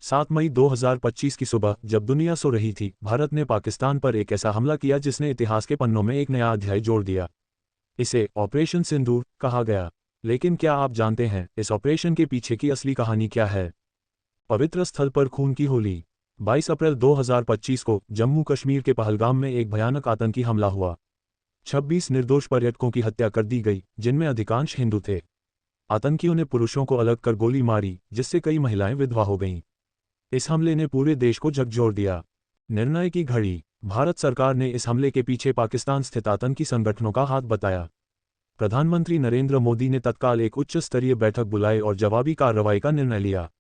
7 मई 2025 की सुबह जब दुनिया सो रही थी, भारत ने पाकिस्तान पर एक ऐसा हमला किया जिसने इतिहास के पन्नों में एक नया अध्याय जोड़ दिया। इसे ऑपरेशन सिंदूर कहा गया। लेकिन क्या आप जानते हैं इस ऑपरेशन के पीछे की असली कहानी क्या है? पवित्र स्थल पर खून की होली। 22 अप्रैल 2025 को जम्मू कश्मीर के पहलगाम में एक भयानक आतंकी हमला हुआ। 26 निर्दोष पर्यटकों की हत्या कर दी गई, जिनमें अधिकांश हिंदू थे। आतंकियों ने पुरुषों को अलग कर गोली मारी, जिससे कई महिलाएं विधवा हो गईं। इस हमले ने पूरे देश को झकझोर दिया। निर्णय की घड़ी। भारत सरकार ने इस हमले के पीछे पाकिस्तान स्थित आतंकी संगठनों का हाथ बताया। प्रधानमंत्री नरेंद्र मोदी ने तत्काल एक उच्च स्तरीय बैठक बुलाई और जवाबी कार्रवाई का निर्णय लिया।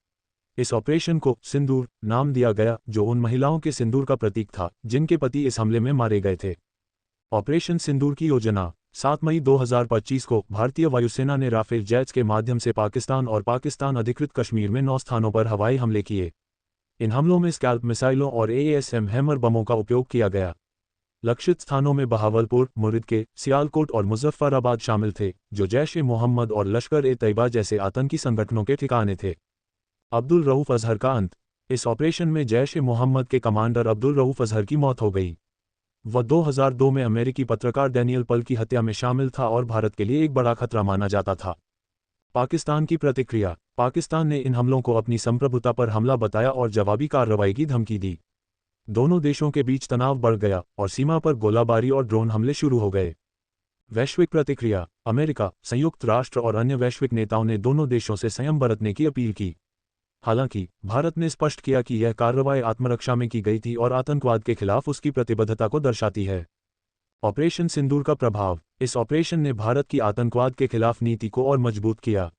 इस ऑपरेशन को सिंदूर नाम दिया गया, जो उन महिलाओं के सिंदूर का प्रतीक था जिनके पति इस हमले में मारे गए थे। ऑपरेशन सिंदूर की योजना। 7 मई 2025 को भारतीय वायुसेना ने राफेल जेट्स के माध्यम से पाकिस्तान और पाकिस्तान अधिकृत कश्मीर में 9 स्थानों पर हवाई हमले किए। इन हमलों में स्कैल्प मिसाइलों और AASM हैमर बमों का उपयोग किया गया। लक्षित स्थानों में बहावलपुर, मुरिदके, सियालकोट और मुजफ्फराबाद शामिल थे, जो जैश-ए-मोहम्मद और लश्कर-ए-तैयबा जैसे आतंकी संगठनों के ठिकाने थे। अब्दुल रऊफ अजहर का अंत। इस ऑपरेशन में जैश-ए-मोहम्मद के कमांडर अब्दुल रऊफ अजहर की मौत हो गई। वह 2002 में अमेरिकी पत्रकार डैनियल पल की हत्या में शामिल था और भारत के लिए एक बड़ा खतरा माना जाता था। पाकिस्तान की प्रतिक्रिया। पाकिस्तान ने इन हमलों को अपनी संप्रभुता पर हमला बताया और जवाबी कार्रवाई की धमकी दी। दोनों देशों के बीच तनाव बढ़ गया और सीमा पर गोलाबारी और ड्रोन हमले शुरू हो गए। वैश्विक प्रतिक्रिया। अमेरिका, संयुक्त राष्ट्र और अन्य वैश्विक नेताओं ने दोनों देशों से संयम बरतने की अपील की। हालांकि भारत ने स्पष्ट किया कि यह कार्रवाई आत्मरक्षा में की गई थी और आतंकवाद के खिलाफ उसकी प्रतिबद्धता को दर्शाती है। ऑपरेशन सिंदूर का प्रभाव। इस ऑपरेशन ने भारत की आतंकवाद के खिलाफ नीति को और मजबूत किया।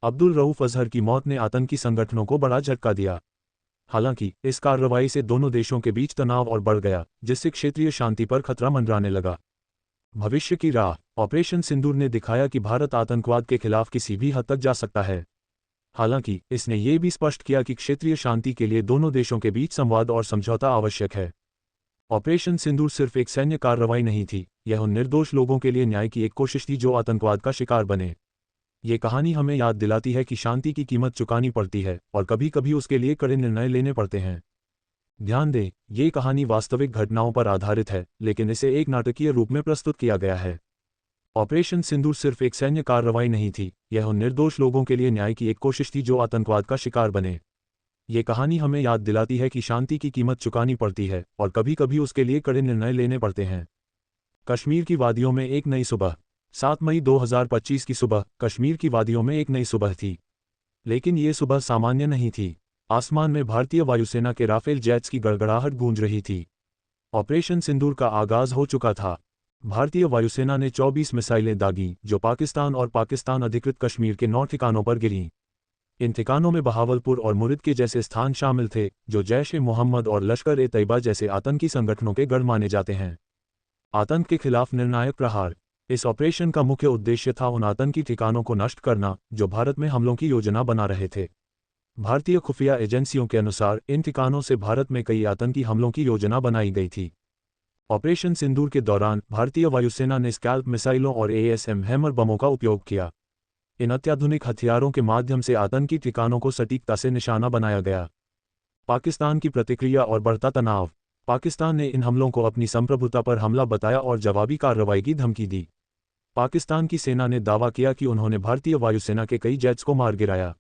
अब्दुल रऊफ अजहर की मौत ने आतंकी संगठनों को बड़ा झटका दिया। हालांकि इस कार्रवाई से दोनों देशों के बीच तनाव और बढ़ गया, जिससे क्षेत्रीय शांति पर खतरा मंडराने लगा। भविष्य की राह। ऑपरेशन सिंदूर ने दिखाया कि भारत आतंकवाद के खिलाफ किसी भी हद तक जा सकता है। हालांकि इसने ये भी स्पष्ट किया कि क्षेत्रीय शांति के लिए दोनों देशों के बीच संवाद और समझौता आवश्यक है। ऑपरेशन सिंदूर सिर्फ एक सैन्य कार्रवाई नहीं थी, यह उन निर्दोष लोगों के लिए न्याय की एक कोशिश थी जो आतंकवाद का शिकार बने। ये कहानी हमें याद दिलाती है कि शांति की कीमत चुकानी पड़ती है और कभी कभी उसके लिए कड़े निर्णय लेने पड़ते हैं। ध्यान दें, ये कहानी वास्तविक घटनाओं पर आधारित है, लेकिन इसे एक नाटकीय रूप में प्रस्तुत किया गया है। ऑपरेशन सिंदूर सिर्फ एक सैन्य कार्रवाई नहीं थी, यह उन निर्दोष लोगों के लिए न्याय की एक कोशिश थी जो आतंकवाद का शिकार बने। ये कहानी हमें याद दिलाती है कि शांति की कीमत चुकानी पड़ती है और कभी कभी उसके लिए कड़े निर्णय लेने पड़ते हैं। कश्मीर की वादियों में एक नई सुबह। 7 मई 2025 की सुबह कश्मीर की वादियों में एक नई सुबह थी। लेकिन ये सुबह सामान्य नहीं थी। आसमान में भारतीय वायुसेना के राफेल जेट्स की गड़गड़ाहट गूंज रही थी। ऑपरेशन सिंदूर का आगाज हो चुका था। भारतीय वायुसेना ने 24 मिसाइलें दागीं, जो पाकिस्तान और पाकिस्तान अधिकृत कश्मीर के 9 ठिकानों पर गिरीं। इन ठिकानों में बहावलपुर और मुरिदके जैसे स्थान शामिल थे, जो जैश-ए-मोहम्मद और लश्कर-ए-तैयबा जैसे आतंकी संगठनों के गढ़ माने जाते हैं। आतंक के खिलाफ निर्णायक प्रहार। इस ऑपरेशन का मुख्य उद्देश्य था उन आतंकी ठिकानों को नष्ट करना जो भारत में हमलों की योजना बना रहे थे। भारतीय खुफिया एजेंसियों के अनुसार इन ठिकानों से भारत में कई आतंकी हमलों की योजना बनाई गई थी। ऑपरेशन सिंदूर के दौरान भारतीय वायुसेना ने स्कैल्प मिसाइलों और AASM हैमर बमों का उपयोग किया। इन अत्याधुनिक हथियारों के माध्यम से आतंकी ठिकानों को सटीकता से निशाना बनाया गया। पाकिस्तान की प्रतिक्रिया और बढ़ता तनाव। पाकिस्तान ने इन हमलों को अपनी संप्रभुता पर हमला बताया और जवाबी कार्रवाई की धमकी दी। पाकिस्तान की सेना ने दावा किया कि उन्होंने भारतीय वायुसेना के कई जेट्स को मार गिराया।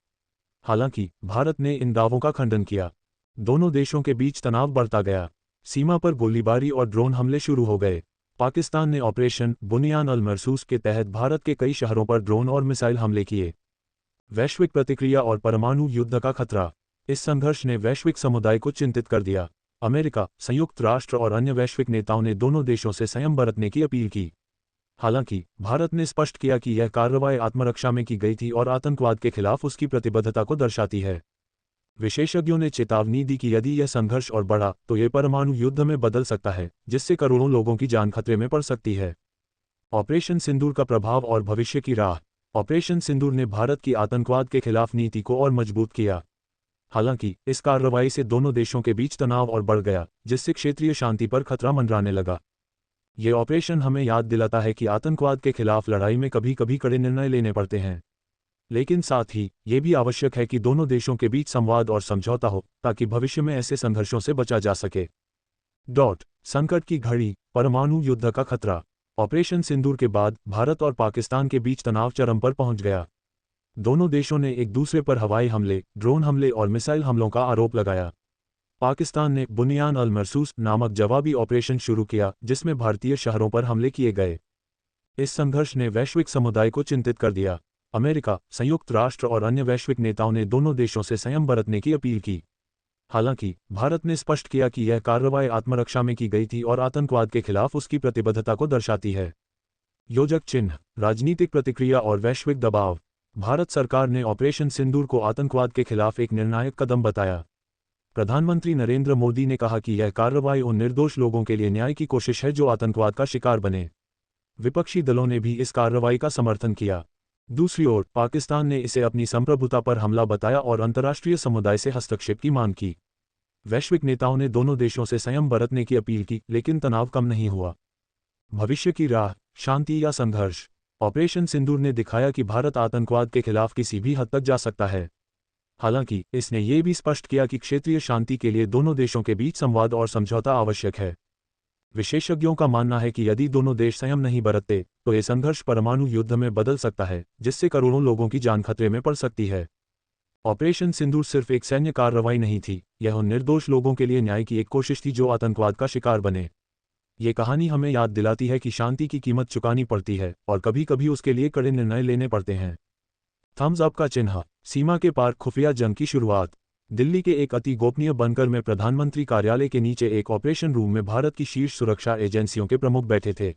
हालांकि भारत ने इन दावों का खंडन किया। दोनों देशों के बीच तनाव बढ़ता गया। सीमा पर गोलीबारी और ड्रोन हमले शुरू हो गए। पाकिस्तान ने ऑपरेशन बुनियान अल मरसूस के तहत भारत के कई शहरों पर ड्रोन और मिसाइल हमले किए। वैश्विक प्रतिक्रिया और परमाणु युद्ध का खतरा। इस संघर्ष ने वैश्विक समुदाय को चिंतित कर दिया। अमेरिका, संयुक्त राष्ट्र और अन्य वैश्विक नेताओं ने दोनों देशों से संयम बरतने की अपील की। हालांकि भारत ने स्पष्ट किया कि यह कार्रवाई आत्मरक्षा में की गई थी और आतंकवाद के खिलाफ उसकी प्रतिबद्धता को दर्शाती है। विशेषज्ञों ने चेतावनी दी कि यदि यह संघर्ष और बढ़ा तो यह परमाणु युद्ध में बदल सकता है, जिससे करोड़ों लोगों की जान खतरे में पड़ सकती है। ऑपरेशन सिंदूर का प्रभाव और भविष्य की राह। ऑपरेशन सिंदूर ने भारत की आतंकवाद के खिलाफ नीति को और मजबूत किया। हालांकि इस कार्रवाई से दोनों देशों के बीच तनाव और बढ़ गया, जिससे क्षेत्रीय शांति पर खतरा मंडराने लगा। ये ऑपरेशन हमें याद दिलाता है कि आतंकवाद के खिलाफ लड़ाई में कभी कभी कड़े निर्णय लेने पड़ते हैं। लेकिन साथ ही ये भी आवश्यक है कि दोनों देशों के बीच संवाद और समझौता हो ताकि भविष्य में ऐसे संघर्षों से बचा जा सके। संकट की घड़ी, परमाणु युद्ध का खतरा। ऑपरेशन सिंदूर के बाद भारत और पाकिस्तान के बीच तनाव चरम पर पहुंच गया। दोनों देशों ने एक दूसरे पर हवाई हमले, ड्रोन हमले और मिसाइल हमलों का आरोप लगाया। पाकिस्तान ने बुनियान अल मरसूस नामक जवाबी ऑपरेशन शुरू किया जिसमें भारतीय शहरों पर हमले किए गए। इस संघर्ष ने वैश्विक समुदाय को चिंतित कर दिया। अमेरिका, संयुक्त राष्ट्र और अन्य वैश्विक नेताओं ने दोनों देशों से संयम बरतने की अपील की। हालांकि भारत ने स्पष्ट किया कि यह कार्रवाई आत्मरक्षा में की गई थी और आतंकवाद के खिलाफ उसकी प्रतिबद्धता को दर्शाती है। योजक चिन्ह, राजनीतिक प्रतिक्रिया और वैश्विक दबाव। भारत सरकार ने ऑपरेशन सिंदूर को आतंकवाद के खिलाफ एक निर्णायक कदम बताया। प्रधानमंत्री नरेंद्र मोदी ने कहा कि यह कार्रवाई उन निर्दोष लोगों के लिए न्याय की कोशिश है जो आतंकवाद का शिकार बने। विपक्षी दलों ने भी इस कार्रवाई का समर्थन किया। दूसरी ओर पाकिस्तान ने इसे अपनी संप्रभुता पर हमला बताया और अंतर्राष्ट्रीय समुदाय से हस्तक्षेप की मांग की। वैश्विक नेताओं ने दोनों देशों से संयम बरतने की अपील की, लेकिन तनाव कम नहीं हुआ। भविष्य की राह, शांति या संघर्ष। ऑपरेशन सिंदूर ने दिखाया कि भारत आतंकवाद के खिलाफ किसी भी हद तक जा सकता है। हालांकि इसने ये भी स्पष्ट किया कि क्षेत्रीय शांति के लिए दोनों देशों के बीच संवाद और समझौता आवश्यक है। विशेषज्ञों का मानना है कि यदि दोनों देश संयम नहीं बरतते तो ये संघर्ष परमाणु युद्ध में बदल सकता है, जिससे करोड़ों लोगों की जान खतरे में पड़ सकती है। ऑपरेशन सिंदूर सिर्फ एक सैन्य कार्रवाई नहीं थी, यह उन निर्दोष लोगों के लिए न्याय की एक कोशिश थी जो आतंकवाद का शिकार बने। ये कहानी हमें याद दिलाती है कि शांति की कीमत चुकानी पड़ती है और कभी कभी उसके लिए कड़े निर्णय लेने पड़ते हैं। थम्स अप का चिन्ह, सीमा के पार खुफिया जंग की शुरुआत। दिल्ली के एक अति गोपनीय बंकर में प्रधानमंत्री कार्यालय के नीचे एक ऑपरेशन रूम में भारत की शीर्ष सुरक्षा एजेंसियों के प्रमुख बैठे थे।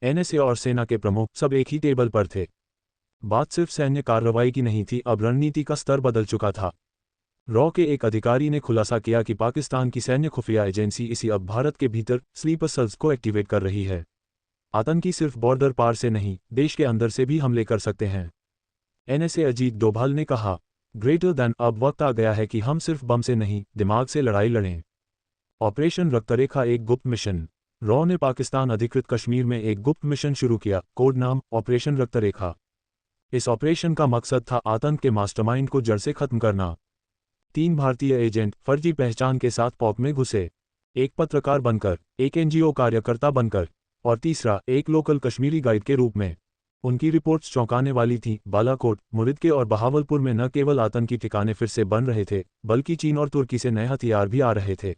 एनएसए और सेना के प्रमुख सब एक ही टेबल पर थे। बात सिर्फ सैन्य कार्रवाई की नहीं थी, अब रणनीति का स्तर बदल चुका था। के एक अधिकारी ने खुलासा किया कि पाकिस्तान की सैन्य खुफिया एजेंसी इसी अब भारत के भीतर स्लीपर सेल्स को एक्टिवेट कर रही है। आतंकी सिर्फ बॉर्डर पार से नहीं, देश के अंदर से भी हमले कर सकते हैं। एनएसए अजीत डोभाल ने कहा, ग्रेटर दैन, अब वक्त आ गया है कि हम सिर्फ बम से नहीं, दिमाग से लड़ाई लड़ें। ऑपरेशन रक्तरेखा एक गुप्त मिशन। ने पाकिस्तान अधिकृत कश्मीर में एक गुप्त मिशन शुरू किया, कोड नाम ऑपरेशन रक्तरेखा। इस ऑपरेशन का मकसद था आतंक के मास्टरमाइंड को जड़ से खत्म करना। 3 भारतीय एजेंट फर्जी पहचान के साथ पॉक में घुसे, एक पत्रकार बनकर, एक एनजीओ कार्यकर्ता बनकर और तीसरा एक लोकल कश्मीरी गाइड के रूप में। उनकी रिपोर्ट्स चौंकाने वाली थीं। बालाकोट, मुरिदके और बहावलपुर में न केवल आतंकी ठिकाने फिर से बन रहे थे, बल्कि चीन और तुर्की से नए हथियार भी आ रहे थे।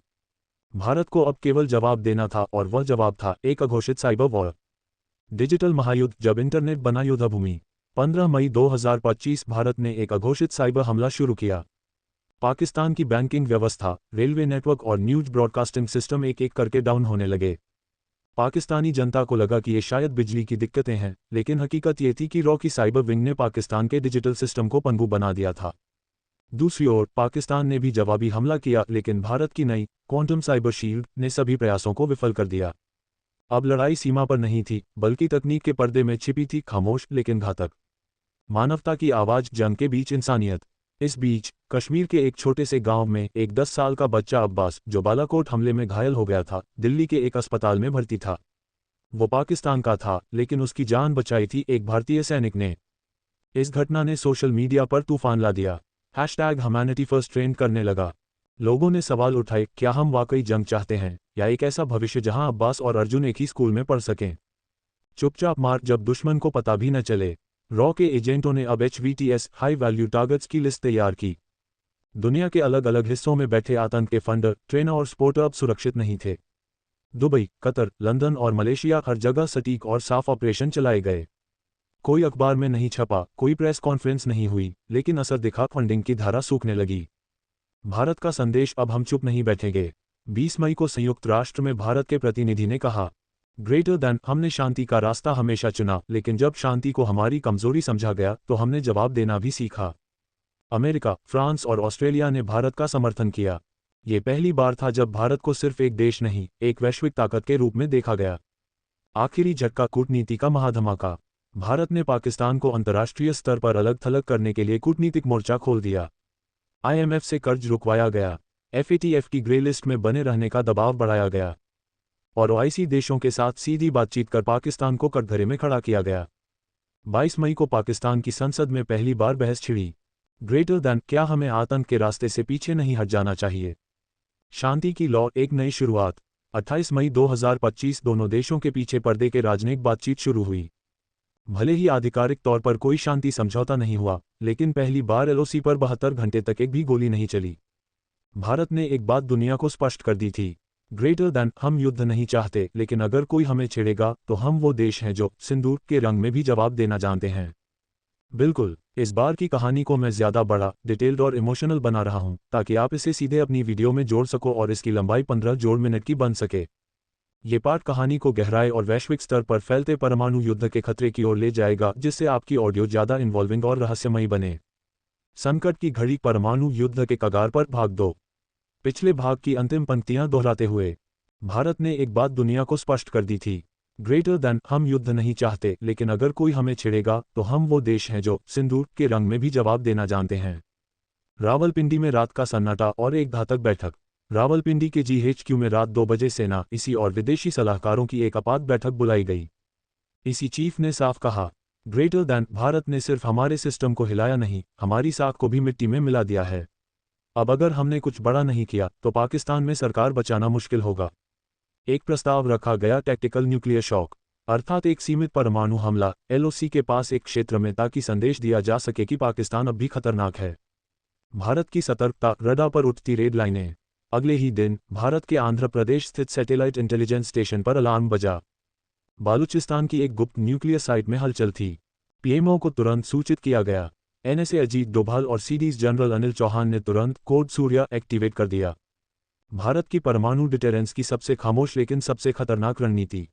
भारत को अब केवल जवाब देना था और वह जवाब था एक अघोषित साइबर वॉर। डिजिटल महायुद्ध, जब इंटरनेट बना युद्धभूमि। 15 मई 2025 भारत ने एक अघोषित साइबर हमला शुरू किया। पाकिस्तान की बैंकिंग व्यवस्था, रेलवे नेटवर्क और न्यूज ब्रॉडकास्टिंग सिस्टम एक एक करके डाउन होने लगे। पाकिस्तानी जनता को लगा कि ये शायद बिजली की दिक्कतें हैं, लेकिन हकीकत ये थी कि की साइबर विंग ने पाकिस्तान के डिजिटल सिस्टम को पनगु बना दिया था। दूसरी ओर पाकिस्तान ने भी जवाबी हमला किया, लेकिन भारत की नई क्वांटम साइबर शील्ड ने सभी प्रयासों को विफल कर दिया। अब लड़ाई सीमा पर नहीं थी, बल्कि तकनीक के पर्दे में छिपी थी, खामोश लेकिन घातक। मानवता की आवाज, जंग के बीच इंसानियत। इस बीच कश्मीर के एक छोटे से गांव में एक 10 साल का बच्चा अब्बास, जो बालाकोट हमले में घायल हो गया था, दिल्ली के एक अस्पताल में भर्ती था। वो पाकिस्तान का था, लेकिन उसकी जान बचाई थी एक भारतीय सैनिक ने। इस घटना ने सोशल मीडिया पर तूफान ला दिया। #ह्यूमैनिटी फर्स्ट ट्रेंड करने लगा। लोगों ने सवाल उठाए, क्या हम वाकई जंग चाहते हैं या एक ऐसा भविष्य जहां अब्बास और अर्जुन एक ही स्कूल में पढ़ सकें। चुपचाप मार, जब दुश्मन को पता भी न चले। के एजेंटों ने अब HVTS हाई वैल्यू टारगेट्स की लिस्ट तैयार की। दुनिया के अलग अलग हिस्सों में बैठे आतंक के फंडर, ट्रेनर और स्पोर्टर अब सुरक्षित नहीं थे। दुबई, कतर, लंदन और मलेशिया, हर जगह सटीक और साफ ऑपरेशन चलाए गए। कोई अखबार में नहीं छपा, कोई प्रेस कॉन्फ्रेंस नहीं हुई, लेकिन असर दिखा, फंडिंग की धारा सूखने लगी। भारत का संदेश, अब हम चुप नहीं बैठेंगे। 20 मई को संयुक्त राष्ट्र में भारत के प्रतिनिधि ने कहा, ग्रेटर दैन, हमने शांति का रास्ता हमेशा चुना, लेकिन जब शांति को हमारी कमजोरी समझा गया तो हमने जवाब देना भी सीखा। अमेरिका, फ्रांस और ऑस्ट्रेलिया ने भारत का समर्थन किया। ये पहली बार था जब भारत को सिर्फ एक देश नहीं, एक वैश्विक ताकत के रूप में देखा गया। आखिरी झटका, कूटनीति का महाधमाका। भारत ने पाकिस्तान को अंतर्राष्ट्रीय स्तर पर अलग थलग करने के लिए कूटनीतिक मोर्चा खोल दिया। IMF से कर्ज रुकवाया गया, FATF की ग्रे लिस्ट में बने रहने का दबाव बढ़ाया गया और OIC देशों के साथ सीधी बातचीत कर पाकिस्तान को कटघरे में खड़ा किया गया। 22 मई को पाकिस्तान की संसद में पहली बार बहस छिड़ी। ग्रेटर दैन, क्या हमें आतंक के रास्ते से पीछे नहीं हट जाना चाहिए? शांति की लौ, एक नई शुरुआत। 28 मई 2025 दोनों देशों के पीछे पर्दे के राजनयिक बातचीत शुरू हुई। भले ही आधिकारिक तौर पर कोई शांति समझौता नहीं हुआ, लेकिन पहली बार एलओसी पर 72 घंटे तक एक भी गोली नहीं चली। भारत ने एक बात दुनिया को स्पष्ट कर दी थी, ग्रेटर दैन, हम युद्ध नहीं चाहते, लेकिन अगर कोई हमें छेड़ेगा तो हम वो देश हैं जो सिंदूर के रंग में भी जवाब देना जानते हैं। बिल्कुल, इस बार की कहानी को मैं ज़्यादा बड़ा, डिटेल्ड और इमोशनल बना रहा हूं, ताकि आप इसे सीधे अपनी वीडियो में जोड़ सको और इसकी लंबाई 15 जोड़ मिनट की बन सके। ये पार्ट कहानी को गहराई और वैश्विक स्तर पर फैलते परमाणु युद्ध के खतरे की ओर ले जाएगा, जिससे आपकी ऑडियो ज़्यादा इन्वॉल्विंग और रहस्यमयी बने। संकट की घड़ी, परमाणु युद्ध के कगार पर, भाग 2। पिछले भाग की अंतिम पंक्तियां दोहराते हुए भारत ने एक बात दुनिया को स्पष्ट कर दी थी, ग्रेटर दैन, हम युद्ध नहीं चाहते, लेकिन अगर कोई हमें छेड़ेगा तो हम वो देश हैं जो सिंदूर के रंग में भी जवाब देना जानते हैं। रावलपिंडी में रात का सन्नाटा और एक घातक बैठक। रावलपिंडी के जीएचक्यू में रात 2 बजे सेना, इसी और विदेशी सलाहकारों की एक आपात बैठक बुलाई गई। इसी चीफ ने साफ कहा, ग्रेटर दैन, भारत ने सिर्फ हमारे सिस्टम को हिलाया नहीं, हमारी साख को भी मिट्टी में मिला दिया है। अब अगर हमने कुछ बड़ा नहीं किया तो पाकिस्तान में सरकार बचाना मुश्किल होगा। एक प्रस्ताव रखा गया, टैक्टिकल न्यूक्लियर शॉक, अर्थात एक सीमित परमाणु हमला एलओसी के पास एक क्षेत्र में, ताकि संदेश दिया जा सके कि पाकिस्तान अब भी खतरनाक है। भारत की सतर्कता, रडार पर उठती रेड लाइनें। अगले ही दिन भारत के आंध्र प्रदेश स्थित सैटेलाइट इंटेलिजेंस स्टेशन पर अलार्म बजा। बालूचिस्तान की एक गुप्त न्यूक्लियर साइट में हलचल थी। पीएमओ को तुरंत सूचित किया गया। एनएसए अजीत डोभाल और सीडीएस जनरल अनिल चौहान ने तुरंत कोड सूर्या एक्टिवेट कर दिया। भारत की परमाणु डिटेरेंस की सबसे खामोश लेकिन सबसे खतरनाक रणनीति।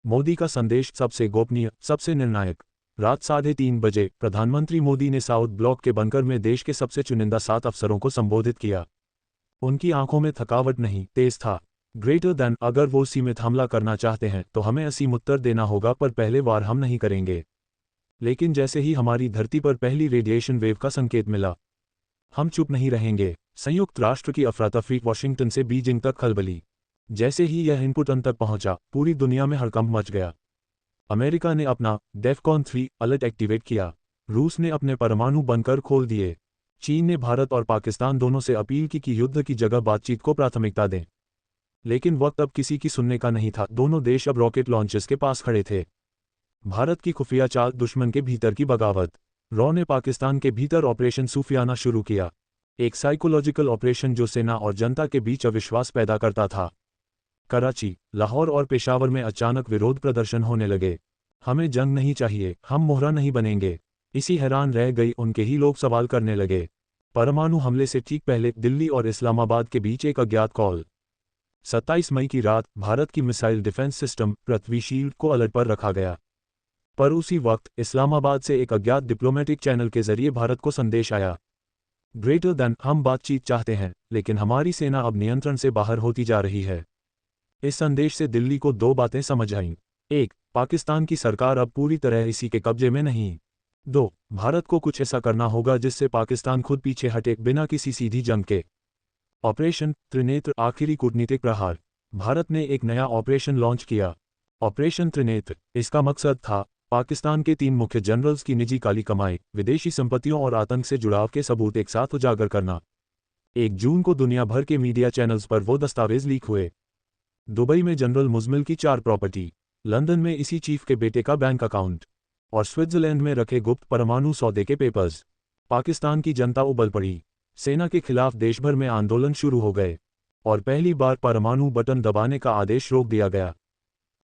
मोदी का संदेश, सबसे गोपनीय, सबसे निर्णायक। रात 3:30 बजे प्रधानमंत्री मोदी ने साउथ ब्लॉक के बंकर में देश के सबसे चुनिंदा 7 अफसरों को संबोधित किया। उनकी आंखों में थकावट नहीं, तेज था। ग्रेटर दैन, अगर वो सीमित हमला करना चाहते हैं तो हमें असीम उत्तर देना होगा, पर पहले वार हम नहीं करेंगे। लेकिन जैसे ही हमारी धरती पर पहली रेडिएशन वेव का संकेत मिला, हम चुप नहीं रहेंगे। संयुक्त राष्ट्र की अफरातफरी, वाशिंगटन से बीजिंग तक खलबली। जैसे ही यह इनपुट अंत तक पहुंचा, पूरी दुनिया में हड़कंप मच गया। अमेरिका ने अपना डेफकॉन 3 अलर्ट एक्टिवेट किया। रूस ने अपने परमाणु बंकर खोल दिए। चीन ने भारत और पाकिस्तान दोनों से अपील की कि युद्ध की जगह बातचीत को प्राथमिकता दें। लेकिन वक्त अब किसी की सुनने का नहीं था। दोनों देश अब रॉकेट लॉन्चर्स के पास खड़े थे। भारत की खुफिया चाल, दुश्मन के भीतर की बगावत। रॉ ने पाकिस्तान के भीतर ऑपरेशन सूफियाना शुरू किया, एक साइकोलॉजिकल ऑपरेशन जो सेना और जनता के बीच अविश्वास पैदा करता था। कराची, लाहौर और पेशावर में अचानक विरोध प्रदर्शन होने लगे। हमें जंग नहीं चाहिए, हम मोहरा नहीं बनेंगे। इसी हैरान रह गई उनके ही लोग सवाल करने लगे। परमाणु हमले से ठीक पहले दिल्ली और इस्लामाबाद के बीच एक अज्ञात कॉल। 27 मई की रात भारत की मिसाइल डिफेंस सिस्टम पृथ्वी शील्ड को अलर्ट पर रखा गया। पर उसी वक्त इस्लामाबाद से एक अज्ञात डिप्लोमेटिक चैनल के जरिए भारत को संदेश आया, ग्रेटर दैन, हम बातचीत चाहते हैं, लेकिन हमारी सेना अब नियंत्रण से बाहर होती जा रही है। इस संदेश से दिल्ली को 2 बातें समझ आईं। 1. पाकिस्तान की सरकार अब पूरी तरह इसी के कब्जे में नहीं। 2. भारत को कुछ ऐसा करना होगा जिससे पाकिस्तान खुद पीछे हटे, बिना किसी सीधी जंग के। ऑपरेशन त्रिनेत्र, आखिरी कूटनीतिक प्रहार। भारत ने एक नया ऑपरेशन लॉन्च किया, ऑपरेशन त्रिनेत्र। इसका मकसद था पाकिस्तान के 3 मुख्य जनरल्स की निजी काली कमाई, विदेशी संपत्तियों और आतंक से जुड़ाव के सबूत एक साथ उजागर करना। 1 जून को दुनिया भर के मीडिया चैनल्स पर वो दस्तावेज लीक हुए। दुबई में जनरल मुजमिल की 4 प्रॉपर्टी, लंदन में इसी चीफ के बेटे का बैंक अकाउंट, और स्विट्जरलैंड में रखे गुप्त परमाणु सौदे के पेपर्स। पाकिस्तान की जनता उबल पड़ी। सेना के खिलाफ देशभर में आंदोलन शुरू हो गए, और पहली बार परमाणु बटन दबाने का आदेश रोक दिया गया।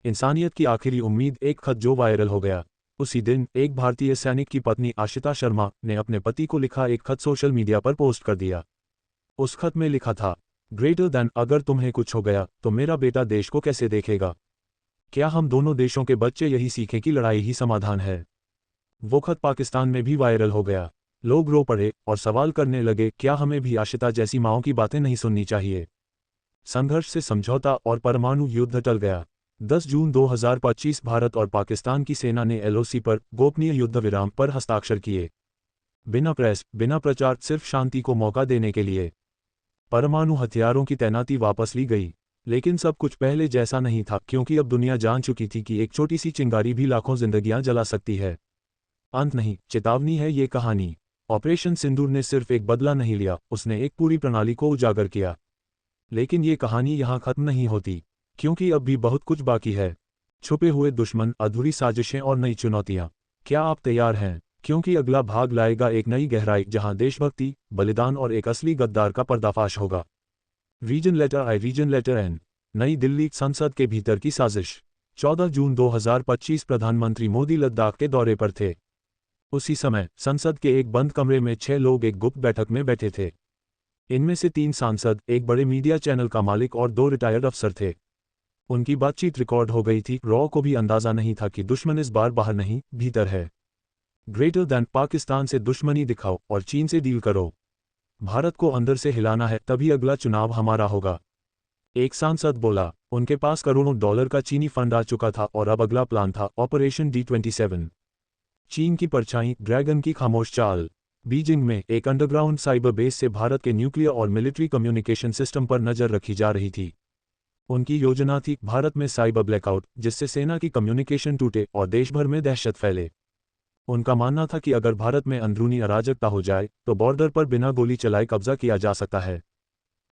इंसानियत की आखिरी उम्मीद, एक खत जो वायरल हो गया। उसी दिन एक भारतीय सैनिक की पत्नी आशिता शर्मा ने अपने पति को लिखा एक खत सोशल मीडिया पर पोस्ट कर दिया। उस खत में लिखा था, ग्रेटर दैन, अगर तुम्हें कुछ हो गया तो मेरा बेटा देश को कैसे देखेगा? क्या हम दोनों देशों के बच्चे यही सीखें कि लड़ाई ही समाधान है? वो खत पाकिस्तान में भी वायरल हो गया। लोग रो पड़े और सवाल करने लगे, क्या हमें भी आशिता जैसी माओं की बातें नहीं सुननी चाहिए? संघर्ष से समझौता और परमाणु युद्ध टल गया। 10 जून 2025 भारत और पाकिस्तान की सेना ने एलओसी पर गोपनीय युद्ध विराम पर हस्ताक्षर किए। बिना प्रेस, बिना प्रचार, सिर्फ शांति को मौका देने के लिए। परमाणु हथियारों की तैनाती वापस ली गई, लेकिन सब कुछ पहले जैसा नहीं था, क्योंकि अब दुनिया जान चुकी थी कि एक छोटी सी चिंगारी भी लाखों जिंदगियां जला सकती है। अंत नहीं, चेतावनी है ये कहानी। ऑपरेशन सिंदूर ने सिर्फ एक बदला नहीं लिया, उसने एक पूरी प्रणाली को उजागर किया। लेकिन ये कहानी यहाँ खत्म नहीं होती, क्योंकि अब भी बहुत कुछ बाकी है। छुपे हुए दुश्मन, अधूरी साजिशें और नई चुनौतियाँ। क्या आप तैयार हैं? क्योंकि अगला भाग लाएगा एक नई गहराई, जहां देशभक्ति, बलिदान और एक असली गद्दार का पर्दाफाश होगा। रीजन लेटर आई, रीजन लेटर एन। नई दिल्ली, संसद के भीतर की साजिश। 14 जून 2025 प्रधानमंत्री मोदी लद्दाख के दौरे पर थे। उसी समय संसद के एक बंद कमरे में 6 लोग एक गुप्त बैठक में बैठे थे। इनमें से 3 सांसद, एक बड़े मीडिया चैनल का मालिक और 2 रिटायर्ड अफसर थे। उनकी बातचीत रिकॉर्ड हो गई थी। रॉ को भी अंदाजा नहीं था कि दुश्मन इस बार बाहर नहीं, भीतर है। ग्रेटर दैन पाकिस्तान से दुश्मनी दिखाओ और चीन से डील करो। भारत को अंदर से हिलाना है, तभी अगला चुनाव हमारा होगा। एक सांसद बोला। उनके पास करोड़ों डॉलर का चीनी फंड आ चुका था और अब अगला प्लान था ऑपरेशन D27। चीन की परछाई, ड्रैगन की खामोश चाल। बीजिंग में एक अंडरग्राउंड साइबर बेस से भारत के न्यूक्लियर और मिलिट्री कम्युनिकेशन सिस्टम पर नजर रखी जा रही थी। उनकी योजना थी भारत में साइबर ब्लैकआउट, जिससे सेना की कम्युनिकेशन टूटे और देश भर में दहशत फैले। उनका मानना था कि अगर भारत में अंदरूनी अराजकता हो जाए तो बॉर्डर पर बिना गोली चलाए कब्जा किया जा सकता है।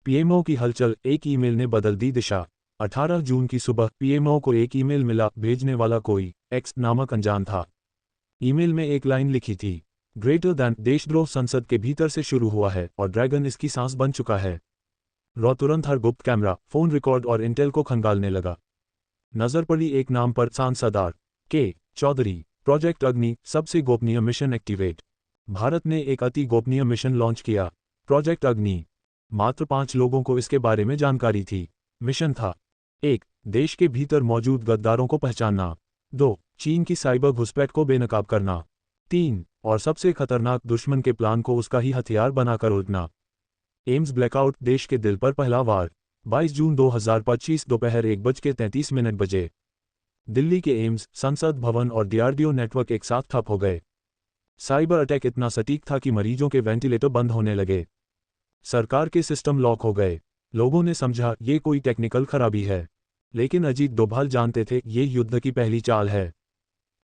पीएमओ की हलचल, एक ईमेल ने बदल दी दिशा। 18 जून की सुबह पीएमओ को एक ईमेल मिला। भेजने वाला कोई एक्स नामक अनजान था। ईमेल में एक लाइन लिखी थी, ग्रेटर दैन देशद्रोह संसद के भीतर से शुरू हुआ है और ड्रैगन इसकी सांस बन चुका है। रॉ तुरंत हर गुप्त कैमरा, फोन रिकॉर्ड और इंटेल को खंगालने लगा। नजर पड़ी एक नाम पर, सांसद R.K. चौधरी। प्रोजेक्ट अग्नि, सबसे गोपनीय मिशन एक्टिवेट। भारत ने एक अति गोपनीय मिशन लॉन्च किया, प्रोजेक्ट अग्नि। मात्र 5 लोगों को इसके बारे में जानकारी थी। मिशन था: 1. देश के भीतर मौजूद गद्दारों को पहचानना। 2. चीन की साइबर घुसपैठ को बेनकाब करना। 3. और सबसे खतरनाक, दुश्मन के प्लान को उसका ही हथियार बनाकर उलटना। एम्स ब्लैकआउट, देश के दिल पर पहला वार। 22 जून 2025 दोपहर 1:33 बजे। दिल्ली के एम्स, संसद भवन और DRDO नेटवर्क एक साथ ठप हो गए। साइबर अटैक इतना सटीक था कि मरीजों के वेंटिलेटर बंद होने लगे। सरकार के सिस्टम लॉक हो गए। लोगों ने समझा ये कोई टेक्निकल खराबी है, लेकिन अजीत डोभाल जानते थे ये युद्ध की पहली चाल है।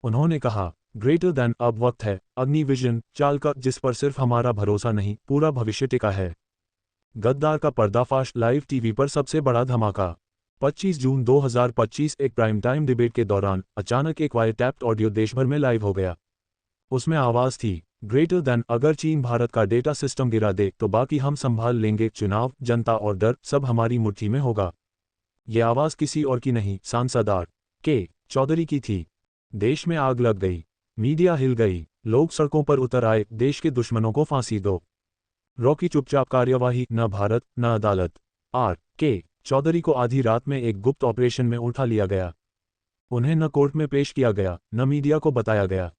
उन्होंने कहा, ग्रेटर दैन, अब वक्त है अग्नि विजन चाल का, जिस पर सिर्फ हमारा भरोसा नहीं, पूरा भविष्य टिका है। गद्दार का पर्दाफाश, लाइव टीवी पर सबसे बड़ा धमाका। 25 जून 2025 एक प्राइम टाइम डिबेट के दौरान अचानक एक वायर टैप्ड ऑडियो देश भर में लाइव हो गया। उसमें आवाज थी, ग्रेटर दैन, अगर चीन भारत का डेटा सिस्टम गिरा दे तो बाकी हम संभाल लेंगे। चुनाव, जनता और डर, सब हमारी मुट्ठी में होगा। ये आवाज किसी और की नहीं, सांसद R.K. चौधरी की थी। देश में आग लग गई, मीडिया हिल गई, लोग सड़कों पर उतर आए, देश के दुश्मनों को फांसी दो। रॉ की चुपचाप कार्यवाही, न भारत न अदालत। R.K. चौधरी को आधी रात में एक गुप्त ऑपरेशन में उठा लिया गया। उन्हें न कोर्ट में पेश किया गया, न मीडिया को बताया गया,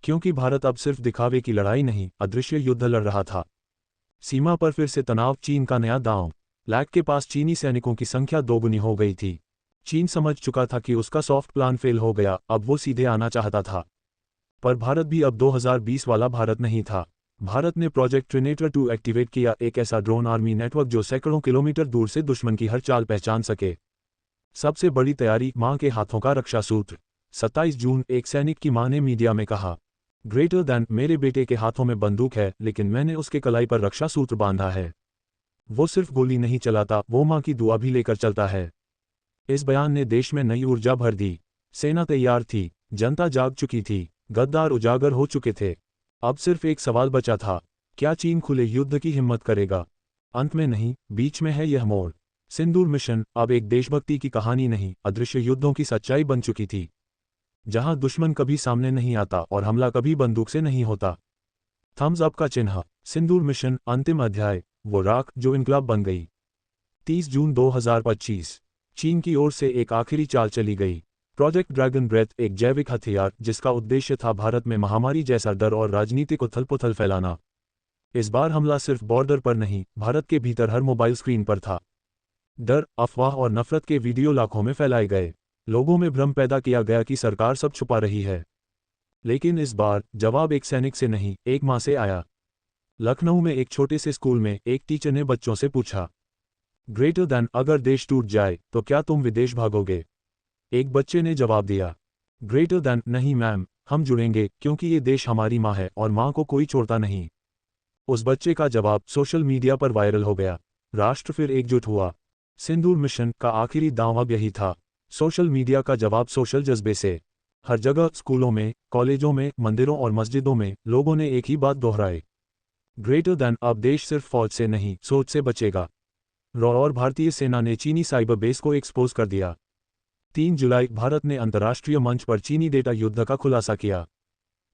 क्योंकि भारत अब सिर्फ दिखावे की लड़ाई नहीं, अदृश्य युद्ध लड़ रहा था। सीमा पर फिर से तनाव, चीन का नया दांव। लैक के पास चीनी सैनिकों की संख्या दोगुनी हो गई थी। चीन समझ चुका था कि उसका सॉफ्ट प्लान फेल हो गया, अब वो सीधे आना चाहता था। पर भारत भी अब 2020 वाला भारत नहीं था। भारत ने प्रोजेक्ट ट्रिनेटर 2 एक्टिवेट किया, एक ऐसा ड्रोन आर्मी नेटवर्क जो सैकड़ों किलोमीटर दूर से दुश्मन की हर चाल पहचान सके। सबसे बड़ी तैयारी, मां के हाथों का रक्षा सूत्र। 27 जून एक सैनिक की मां ने मीडिया में कहा, ग्रेटर दैन, मेरे बेटे के हाथों में बंदूक है, लेकिन मैंने उसके कलाई पर रक्षा सूत्र बांधा है। वो सिर्फ गोली नहीं चलाता, वो मां की दुआ भी लेकर चलता है। इस बयान ने देश में नई ऊर्जा भर दी। सेना तैयार थी, जनता जाग चुकी थी, गद्दार उजागर हो चुके थे। अब सिर्फ एक सवाल बचा था, क्या चीन खुले युद्ध की हिम्मत करेगा? अंत में नहीं, बीच में है यह मोड़। सिंदूर मिशन अब एक देशभक्ति की कहानी नहीं, अदृश्य युद्धों की सच्चाई बन चुकी थी, जहां दुश्मन कभी सामने नहीं आता और हमला कभी बंदूक से नहीं होता। थम्स अप का चिन्ह। सिंदूर मिशन, अंतिम अध्याय, वो राख जो इनकलाब बन गई। 30 जून 2025 चीन की ओर से एक आखिरी चाल चली गई। प्रोजेक्ट ड्रैगन ब्रेथ, एक जैविक हथियार जिसका उद्देश्य था भारत में महामारी जैसा डर और राजनीतिक उथल-पुथल फैलाना। इस बार हमला सिर्फ बॉर्डर पर नहीं, भारत के भीतर हर मोबाइल स्क्रीन पर था। डर, अफवाह और नफरत के वीडियो लाखों में फैलाए गए। लोगों में भ्रम पैदा किया गया कि सरकार सब छुपा रही है। लेकिन इस बार जवाब एक सैनिक से नहीं, एक मां से आया। लखनऊ में एक छोटे से स्कूल में एक टीचर ने बच्चों से पूछा, ग्रेटर दैन, अगर देश टूट जाए तो क्या तुम विदेश भागोगे? एक बच्चे ने जवाब दिया, ग्रेटर दैन, नहीं मैम, हम जुड़ेंगे क्योंकि ये देश हमारी माँ है और माँ को कोई छोड़ता नहीं। उस बच्चे का जवाब सोशल मीडिया पर वायरल हो गया। राष्ट्र फिर एकजुट हुआ। सिंदूर मिशन का आखिरी दांव अब यही था। सोशल मीडिया का जवाब सोशल जज्बे से। हर जगह, स्कूलों में, कॉलेजों में, मंदिरों और मस्जिदों में लोगों ने एक ही बात दोहराई। ग्रेटर देन, अब देश सिर्फ फौज से नहीं, सोच से बचेगा। रॉ और भारतीय सेना ने चीनी साइबर बेस को एक्सपोज कर दिया। 3 जुलाई, भारत ने अंतर्राष्ट्रीय मंच पर चीनी डेटा युद्ध का खुलासा किया।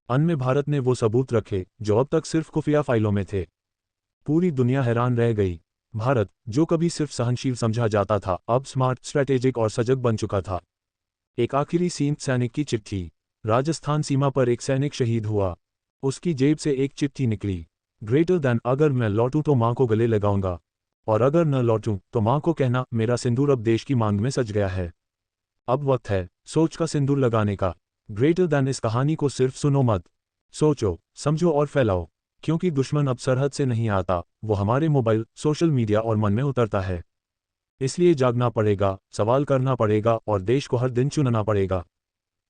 अंत में भारत ने वो सबूत रखे जो अब तक सिर्फ खुफिया फाइलों में थे। पूरी दुनिया हैरान रह गई। भारत, जो कभी सिर्फ सहनशील समझा जाता था, अब स्मार्ट, स्ट्रैटेजिक और सजग बन चुका था। एक आखिरी सीन, सैनिक की चिट्ठी। राजस्थान सीमा पर एक सैनिक शहीद हुआ। उसकी जेब से एक चिट्ठी निकली। ग्रेटर देन, अगर मैं लौटूं तो मां को गले लगाऊंगा, और अगर न लौटूं तो मां को कहना, मेरा सिंदूर अब देश की मांग में सज गया है। अब वक्त है सोच का सिंदूर लगाने का। ग्रेटर देन इस कहानी को सिर्फ सुनो मत, सोचो, समझो और फैलाओ, क्योंकि दुश्मन अब सरहद से नहीं आता, वो हमारे मोबाइल, सोशल मीडिया और मन में उतरता है। इसलिए जागना पड़ेगा, सवाल करना पड़ेगा और देश को हर दिन चुनना पड़ेगा।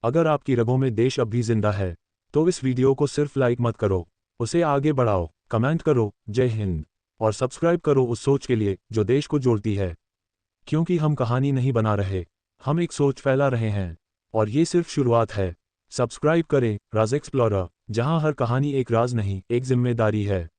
अगर आपकी रगों में देश अब भी जिंदा है, तो इस वीडियो को सिर्फ लाइक मत करो, उसे आगे बढ़ाओ, कमेंट करो, जय हिंद, और सब्सक्राइब करो उस सोच के लिए जो देश को जोड़ती है। क्योंकि हम कहानी नहीं बना रहे, हम एक सोच फैला रहे हैं, और ये सिर्फ शुरुआत है। सब्सक्राइब करें राज एक्सप्लोरर, जहां हर कहानी एक राज नहीं, एक जिम्मेदारी है।